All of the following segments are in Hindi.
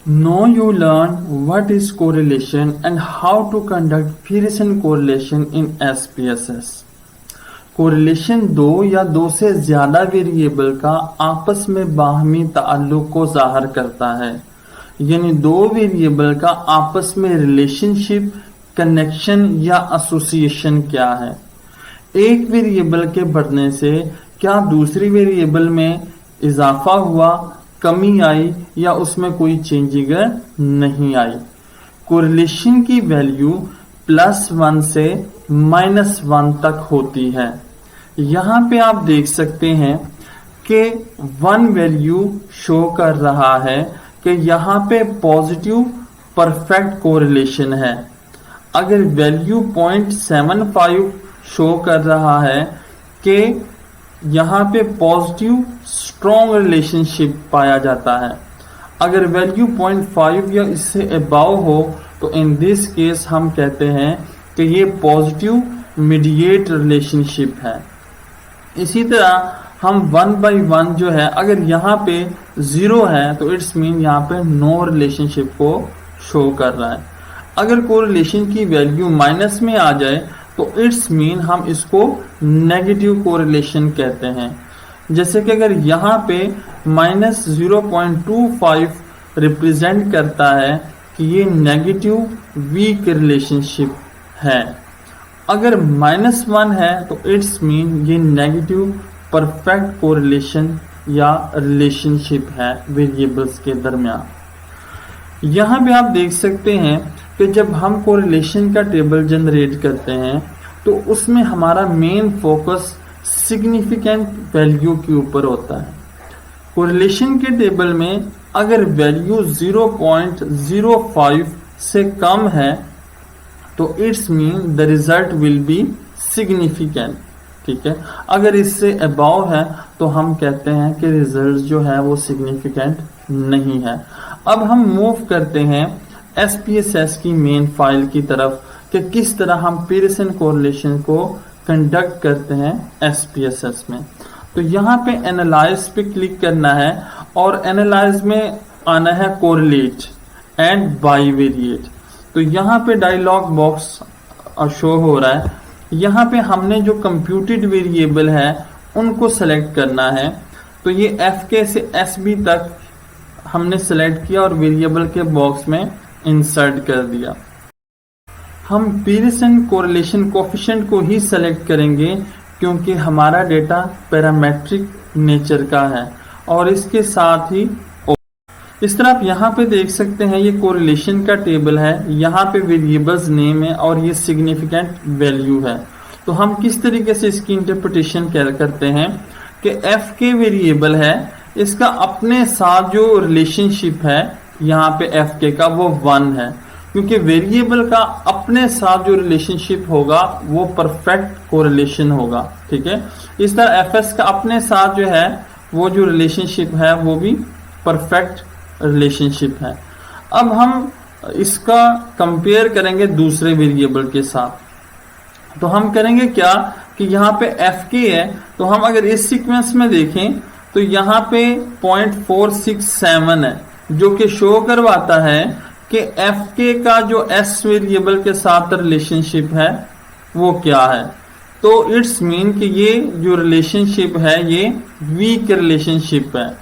Now you learn what is correlation and how to conduct Pearson correlation in SPSS. Correlation दो या दो से ज्यादा वेरिएबल का आपस में बाहमी ताल्लुक को जाहिर करता है, यानी दो वेरिएबल का आपस में रिलेशनशिप, कनेक्शन या एसोसिएशन क्या है। एक वेरिएबल के बढ़ने से क्या दूसरी वेरिएबल में इजाफा हुआ, कमी आई या उसमें कोई चेंजिंग नहीं आई। कोरिलेशन की वैल्यू +1 से -1 तक होती है। यहाँ पे आप देख सकते हैं कि 1 वैल्यू शो कर रहा है कि यहाँ पे पॉजिटिव परफेक्ट कोरिलेशन है। अगर वैल्यू 0.75 शो कर रहा है कि यहाँ पे पॉजिटिव स्ट्रॉन्ग रिलेशनशिप पाया जाता है। अगर वैल्यू 0.5 या इससे अबाव हो तो इन दिस केस हम कहते हैं कि ये पॉजिटिव मीडिएट रिलेशनशिप है। इसी तरह हम 1/1 जो है, अगर यहाँ पे 0 है तो इट्स मीन यहाँ पे नो रिलेशनशिप को शो कर रहा है। अगर कोरिलेशन की वैल्यू माइनस में आ जाए तो इट्स मीन हम इसको नेगेटिव कोरिलेशन कहते हैं। जैसे कि अगर यहाँ पे -0.25 रिप्रेजेंट करता है कि ये नेगेटिव वीक रिलेशनशिप है। अगर -1 है तो इट्स मीन ये नेगेटिव परफेक्ट कोरिलेशन या रिलेशनशिप है वेरिएबल्स के दरमियान। यहाँ पे आप देख सकते हैं कि जब हम कोरिलेशन का टेबल जनरेट करते हैं तो उसमें हमारा मेन फोकस सिग्निफिकेंट वैल्यू के ऊपर होता है। कोरिलेशन के टेबल में अगर वैल्यू 0.05 से कम है तो it's mean the result will be significant, ठीक है। अगर इससे अबाव है तो हम कहते हैं कि रिजल्ट जो है वो सिग्निफिकेंट नहीं है। अब हम मूव करते हैं SPSS की मेन फाइल की तरफ कि किस तरह हम पीयरसन कोरिलेशन को कंडक्ट करते हैं SPSS में। तो यहाँ पे एनालाइज पे क्लिक करना है और एनालाइज में आना है कोरिलेट एंड बाइवेरिएट। तो यहाँ पे डायलॉग बॉक्स शो हो रहा है। यहाँ पे हमने जो कंप्यूटेड वेरिएबल है उनको सेलेक्ट करना है। तो ये FK से SB तक हमने सेलेक्ट किया और वेरिएबल के बॉक्स में इंसर्ट कर दिया। हम पीयरसन कोरिलेशन कोएफिशिएंट को ही सेलेक्ट करेंगे क्योंकि हमारा डेटा पैरामेट्रिक नेचर का है और इसके साथ ही इस तरह आप यहाँ पे देख सकते हैं ये कोरिलेशन का टेबल है। यहाँ पे वेरिएबल्स नेम है और ये सिग्निफिकेंट वैल्यू है। तो हम किस तरीके से इसकी इंटरप्रिटेशन करते हैं कि FK वेरिएबल है, इसका अपने साथ जो रिलेशनशिप है यहाँ पे FK का वो 1 है, क्योंकि वेरिएबल का अपने साथ जो रिलेशनशिप होगा वो परफेक्ट कोरिलेशन होगा, ठीक है। इस तरह FS का अपने साथ जो है वो जो रिलेशनशिप है वो भी परफेक्ट रिलेशनशिप है। अब हम इसका कंपेयर करेंगे दूसरे वेरिएबल के साथ। तो हम करेंगे क्या कि यहाँ पे FK है, तो हम अगर इस सीक्वेंस में देखें तो यहाँ पे 0.467 है जो कि शो करवाता है कि FK का जो S वेरिएबल के साथ रिलेशनशिप है वो क्या है। तो इट्स मीन कि ये जो रिलेशनशिप है ये वीक रिलेशनशिप है।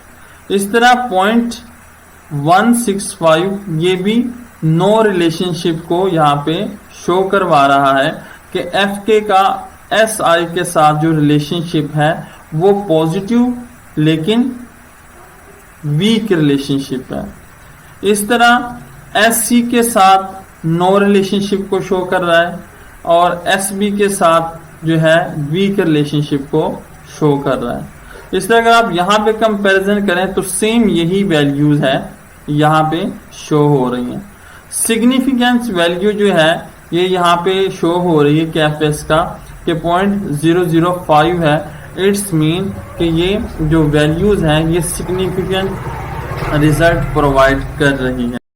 इस तरह 0.165 ये भी नो रिलेशनशिप को यहाँ पे शो करवा रहा है कि FK का SI के साथ जो रिलेशनशिप है वो पॉजिटिव लेकिन वीक रिलेशनशिप है। इस तरह SC के साथ नो रिलेशनशिप को शो कर रहा है और SB के साथ जो है वीक रिलेशनशिप को शो कर रहा है। इस तरह अगर आप यहाँ पे कंपैरिजन करें तो सेम यही वैल्यूज है यहाँ पे शो हो रही हैं। सिग्निफिकेंस वैल्यू जो है ये यहाँ पे शो हो रही है KFS का कि 0.005 है। इट्स मीन कि ये जो वैल्यूज हैं ये सिग्निफिकेंट रिजल्ट प्रोवाइड कर रही है।